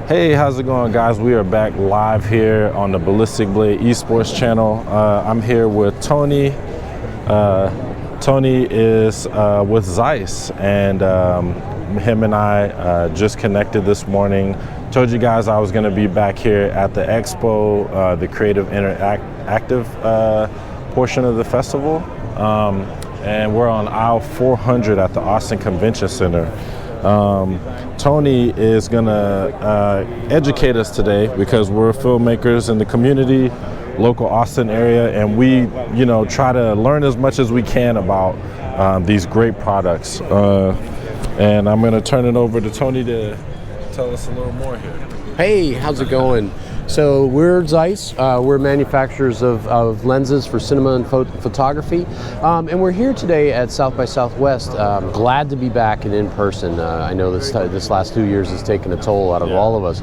Hey, how's it going, guys? We are back live here on the Ballistic Blade Esports channel. I'm here with Tony. Tony is with ZEISS, and him and I just connected this morning. Told you guys I was going to be back here at the expo, the creative interactive portion of the festival, and we're on aisle 400 at the Austin Convention Center. Tony is gonna educate us today because we're filmmakers in the community, local Austin area, and we, try to learn as much as we can about these great products. And I'm gonna turn it over to Tony to tell us a little more here. Hey, how's it going? So we're ZEISS. We're manufacturers of lenses for cinema and photography, and we're here today at South by Southwest. Glad to be back and in person. I know this last 2 years has taken a toll out of all of us,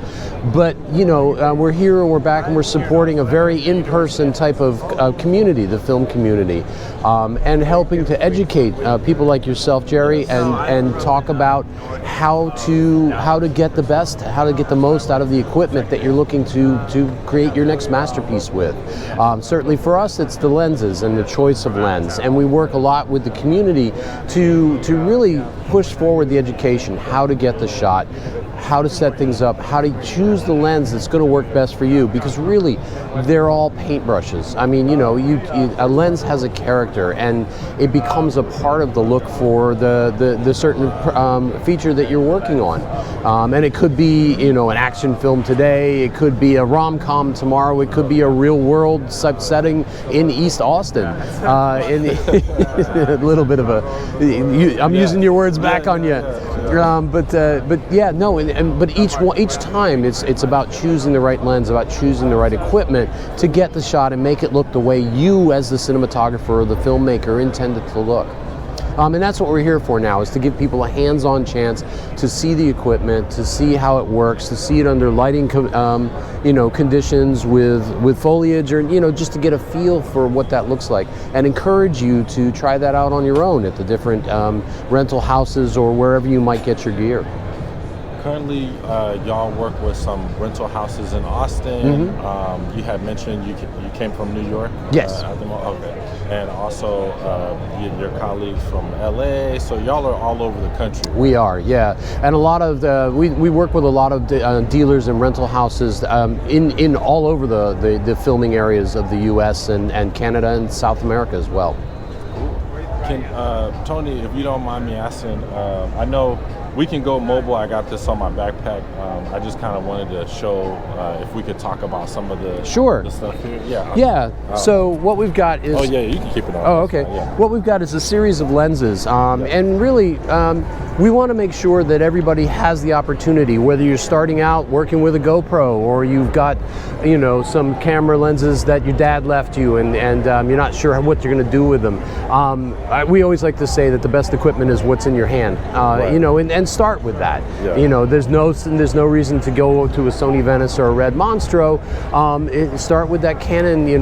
but we're here and we're back and we're supporting a very in-person type of community, the film community, and helping to educate people like yourself, Jerry, and talk about how to get the best, how to get the most out of the equipment that you're looking to create your next masterpiece with. Certainly for us, it's the lenses and the choice of lens, and we work a lot with the community to really push forward the education, how to get the shot, how to set things up, how to choose the lens that's going to work best for you, because really they're all paintbrushes. I mean, a lens has a character, and it becomes a part of the look for the certain feature that you're working on. And it could be an action film today, it could be a rom-com tomorrow, it could be a real world setting in East Austin. A little bit of I'm using your words back on you. But each time it's about choosing the right lens, about choosing the right equipment to get the shot and make it look the way you as the cinematographer or the filmmaker intended to look. And that's what we're here for now, is to give people a hands-on chance to see the equipment, to see how it works, to see it under lighting conditions with foliage, or just to get a feel for what that looks like, and encourage you to try that out on your own at the different rental houses or wherever you might get your gear. Currently, y'all work with some rental houses in Austin. You had mentioned you came from New York. Yes. Okay. And also your colleagues from LA. So y'all are all over the country. We are, yeah. And a lot of we work with a lot of dealers and rental houses in all over the filming areas of the U.S. and Canada and South America as well. Can Tony, if you don't mind me asking, I know we can go mobile. I got this on my backpack. I just kind of wanted to show if we could talk about some of the stuff here. Yeah. So what we've got is... Oh yeah, you can keep it on. Oh, okay. What we've got is a series of lenses, and really we want to make sure that everybody has the opportunity, whether you're starting out working with a GoPro, or you've got some camera lenses that your dad left you, and you're not sure what you're going to do with them. We always like to say that the best equipment is what's in your hand. And start with that. There's no reason to go to a Sony Venice or a Red Monstro. Start with that Canon, a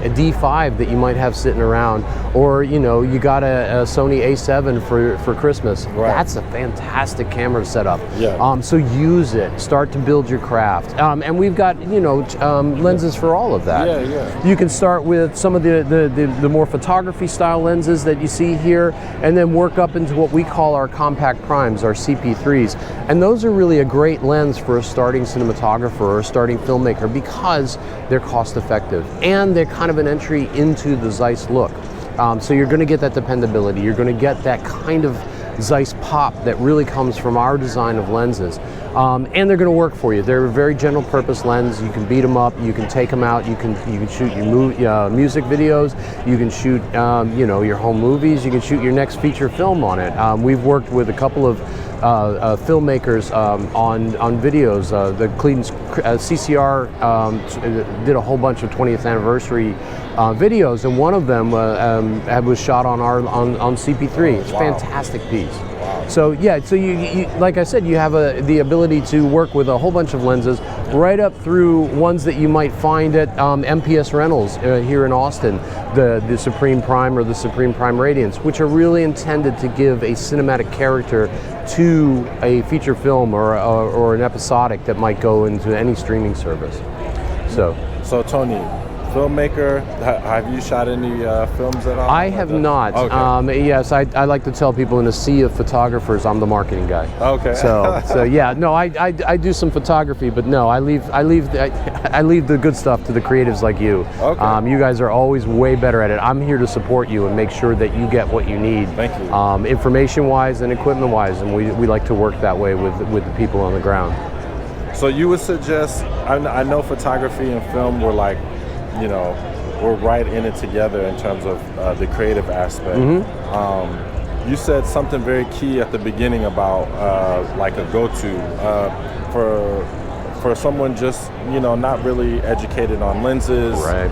D5 that you might have sitting around, or you got a Sony A7 for Christmas. Right. That's a fantastic camera setup. Yeah. So use it. Start to build your craft. And we've got lenses for all of that. Yeah. You can start with some of the more photography style lenses that you see here, and then work up into what we call our compact primes, our CP3s. And those are really a great lens for a starting cinematographer or a starting filmmaker, because they're cost effective and they're kind of an entry into the ZEISS look. So you're going to get that dependability, you're going to get that kind of ZEISS pop that really comes from our design of lenses. And they're going to work for you. They're a very general purpose lens. You can beat them up, you can take them out, you can shoot your music videos, you can shoot your home movies, you can shoot your next feature film on it. We've worked with a couple of filmmakers on videos. The Cleveland CCR did a whole bunch of 20th anniversary videos, and one of them was shot on CP3. It's a fantastic piece. So yeah, so you like I said, you have the ability to work with a whole bunch of lenses, right up through ones that you might find at MPS Rentals here in Austin, the Supreme Prime or the Supreme Prime Radiance, which are really intended to give a cinematic character to a feature film or an episodic that might go into any streaming service. So Tony, filmmaker, have you shot any films at all? I have not. Okay. Yes, I like to tell people in a sea of photographers, I'm the marketing guy. Okay. So yeah, no, I do some photography, but no, I leave the good stuff to the creatives like you. Okay. You guys are always way better at it. I'm here to support you and make sure that you get what you need. Thank you. Information-wise and equipment-wise, and we like to work that way with the people on the ground. So you would suggest? I know photography and film were like, you know, we're right in it together in terms of the creative aspect. You said something very key at the beginning about like a go-to for someone just, you know, not really educated on lenses. Right.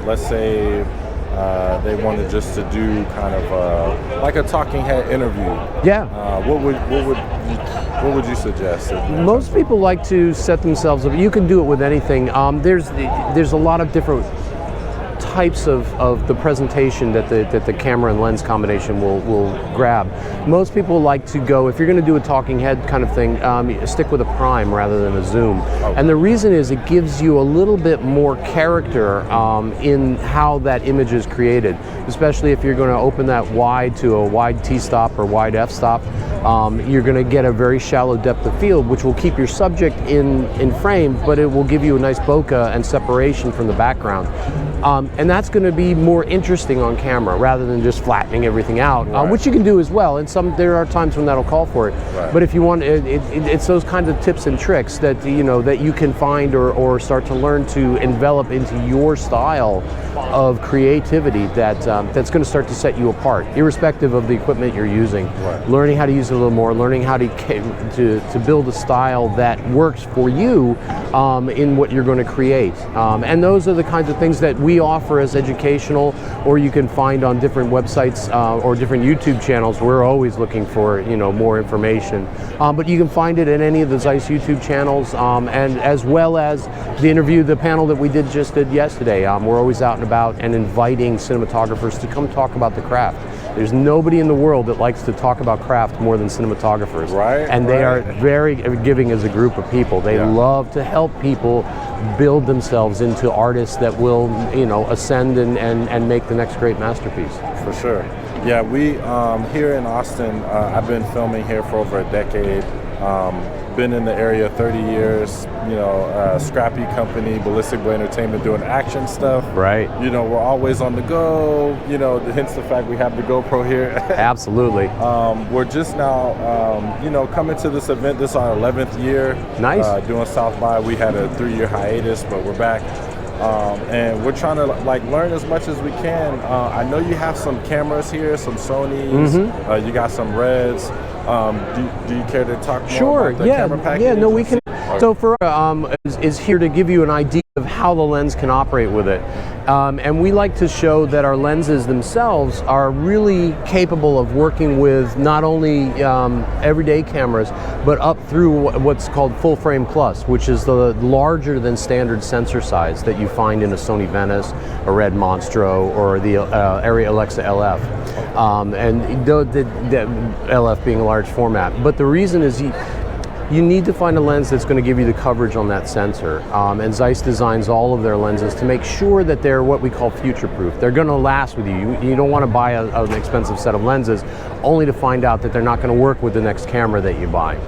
Let's say they wanted just to do kind of like a talking head interview. Yeah. What would you suggest? Most people like to set themselves up. You can do it with anything. There's a lot of different types of the presentation that the camera and lens combination will grab. Most people like to go, if you're going to do a talking head kind of thing, stick with a prime rather than a zoom. Okay. And the reason is it gives you a little bit more character in how that image is created, especially if you're going to open that wide to a wide T-stop or wide f-stop. You're going to get a very shallow depth of field, which will keep your subject in frame, but it will give you a nice bokeh and separation from the background. And that's going to be more interesting on camera rather than just flattening everything out, right. Which you can do as well. And there are times when that'll call for it. Right. But if you want, it's those kinds of tips and tricks that that you can find or start to learn to envelop into your style of creativity that's going to start to set you apart, irrespective of the equipment you're using. Right. Learning how to use it a little more, learning how to build a style that works for you in what you're going to create. And those are the kinds of things that we offer as educational, or you can find on different websites or different YouTube channels. We're always looking for more information, but you can find it in any of the ZEISS YouTube channels, and as well as the panel that we did yesterday. We're always out and about and inviting cinematographers to come talk about the craft. There's nobody in the world that likes to talk about craft more than cinematographers. Right. And they are very giving as a group of people. They love to help people build themselves into artists that will, ascend and make the next great masterpiece. For sure. Yeah, we here in Austin, I've been filming here for over a decade. Been in the area 30 years, scrappy company, Ballistic Blade Entertainment, doing action stuff. Right. We're always on the go, hence the fact we have the GoPro here. Absolutely. We're just now, coming to this event. This is our 11th year. Nice. Doing South by. We had a 3-year hiatus, but we're back. And we're trying to learn as much as we can. I know you have some cameras here, some Sonys, you got some Reds. Do you care to talk more about the camera package? Yeah, no, we can. So for is here to give you an idea of how the lens can operate with it. And we like to show that our lenses themselves are really capable of working with not only everyday cameras, but up through what's called full frame plus, which is the larger than standard sensor size that you find in a Sony Venice, a Red Monstro, or the Arri Alexa LF. And the LF being a large format. But the reason is you need to find a lens that's going to give you the coverage on that sensor. And ZEISS designs all of their lenses to make sure that they're what we call future-proof. They're going to last with you. You don't want to buy an expensive set of lenses only to find out that they're not going to work with the next camera that you buy.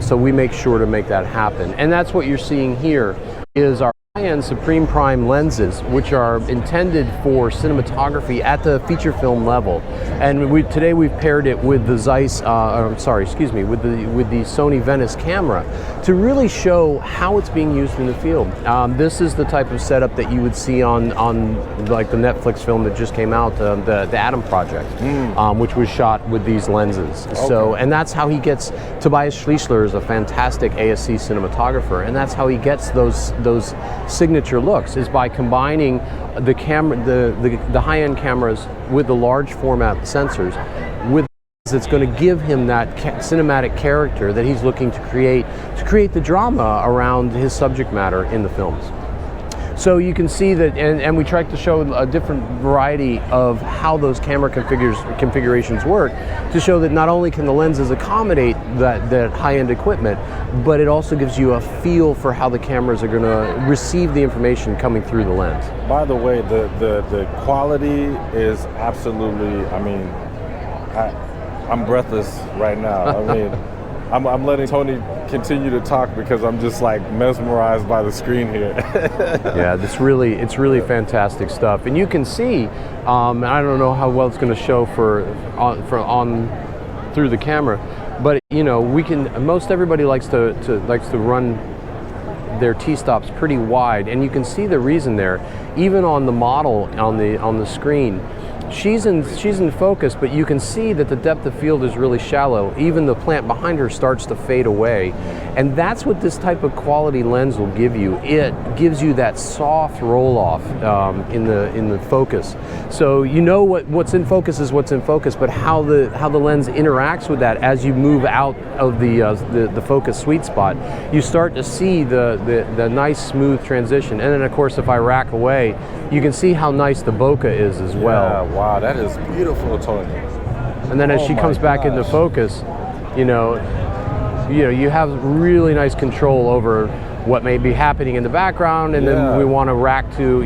So we make sure to make that happen. And that's what you're seeing here is our high-end Supreme Prime lenses, which are intended for cinematography at the feature film level. And today we've paired it with the ZEISS, with the Sony Venice camera to really show how it's being used in the field. This is the type of setup that you would see on like the Netflix film that just came out, the Adam Project, which was shot with these lenses. Okay. So, and that's how he gets. Tobias Schliessler is a fantastic ASC cinematographer, and that's how he gets those signature looks, is by combining the high-end cameras with the large format sensors with that's going to give him that cinematic character that he's looking to create the drama around his subject matter in the films. So you can see that, and we tried to show a different variety of how those camera configurations work, to show that not only can the lenses accommodate that high-end equipment, but it also gives you a feel for how the cameras are going to receive the information coming through the lens. By the way, the quality is absolutely, I mean, I'm breathless right now. I mean, I'm letting Tony continue to talk because I'm just like mesmerized by the screen here. Yeah, it's really fantastic stuff, and you can see. I don't know how well it's going to show through the camera, but you know, most everybody likes to run their T-stops pretty wide, and you can see the reason there. Even on the model on the screen, she's in focus, but you can see that the depth of field is really shallow. Even the plant behind her starts to fade away, and that's what this type of quality lens will give you. It gives you that soft roll off in the focus. So you know what's in focus is what's in focus, but how the lens interacts with that as you move out of the focus sweet spot, you start to see the nice smooth transition. And then of course, if I rack away, you can see how nice the bokeh is as well. Yeah, wow, that is beautiful, Tony. And then as she comes back into focus, you have really nice control over what may be happening in the background, and then we want to rack to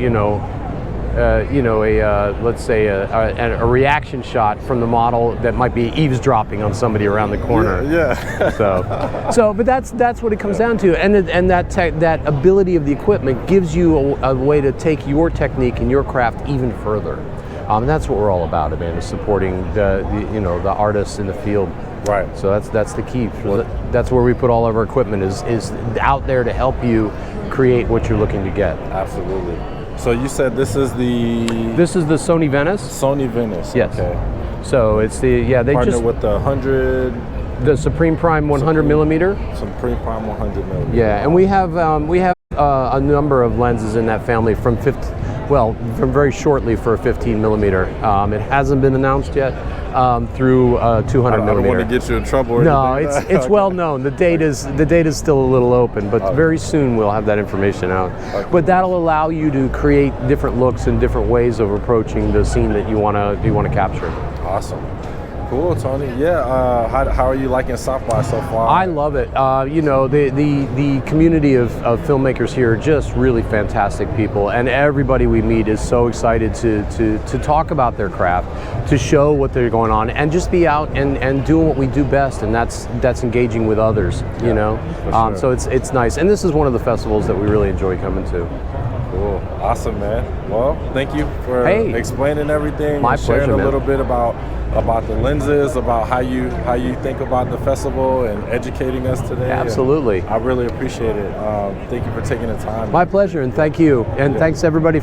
let's say a reaction shot from the model that might be eavesdropping on somebody around the corner. Yeah. But that's what it comes down to, and that ability of the equipment gives you a way to take your technique and your craft even further. And that's what we're all about, Amanda, supporting the artists in the field. Right. So that's the key. That's where we put all of our equipment is out there to help you create what you're looking to get. Absolutely. So you said this is the Sony Venice. Sony Venice. Yes. Okay. So it's they partner just with the 100. The Supreme Prime 100 millimeter. Supreme Prime 100 millimeter. Yeah, and we have a number of lenses in that family from very shortly for a 15 millimeter. It hasn't been announced yet through 200 millimeter. I don't want to get you in trouble. No, it's well known. The date is still a little open, but very soon we'll have that information out. Okay. But that'll allow you to create different looks and different ways of approaching the scene that you want to capture. Awesome. Cool, Tony. Yeah, how are you liking South by so far? I love it. The community of filmmakers here are just really fantastic people, and everybody we meet is so excited to talk about their craft, to show what they're going on, and just be out and doing what we do best, and that's engaging with others. Sure. So it's nice, and this is one of the festivals that we really enjoy coming to. Cool. Awesome, man. Well, thank you for explaining everything. My and sharing pleasure, a man. little bit about the lenses, about how you think about the festival and educating us today. Absolutely. And I really appreciate it. Thank you for taking the time. My pleasure, and thank you. And thanks everybody